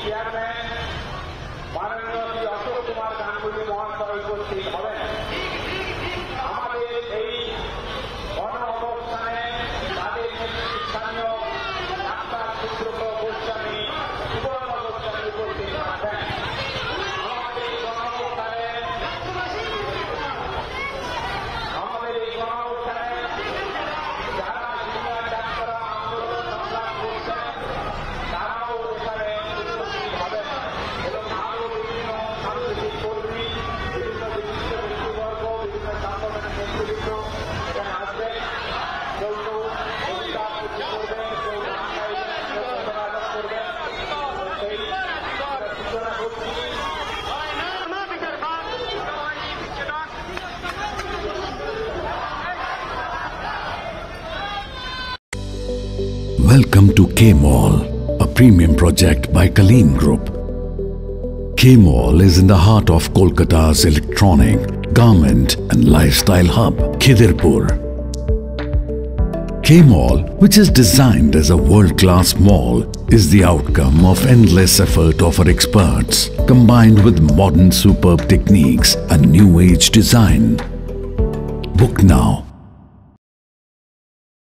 Chairman মাননীয় শ্রী অশোক কুমার গাঙ্গুলী মহাশয় উপস্থিত হবেন। আমাদের এই গণ অনুষ্ঠানে তাদের নেতৃস্থানীয় ডাক্তার সুব্রত গোস্বামী, সুবর্ণ গোস্বামী উপস্থিত থাকবেন। আমাদের এই গণ অনুষ্ঠানে যারা সিনিয়র ডাক্তাররা আন্দোলন সংগ্রাম করছেন তারাও এখানে উপস্থিত হবেন এবং আরও বিভিন্ন সাংস্কৃতিক কর্মী, বিভিন্ন বিশিষ্ট ব্যক্তিবর্গ, বিভিন্ন সংগঠনের নেতৃবৃন্দ এখানে আসবেন। কেউ কেউ কবিতা আবৃত্তি করবেন, কেউ গান গাইবেন, কেউ প্রচারণা করবেন। সেই সূচনা করছি। Welcome to K-Mall, a premium project by Kaleen Group. K-Mall is in the heart of Kolkata's electronic, garment and lifestyle hub, Khidirpur. K-Mall, which is designed as a world-class mall, is the outcome of endless effort of our experts, combined with modern superb techniques and new-age design. Book now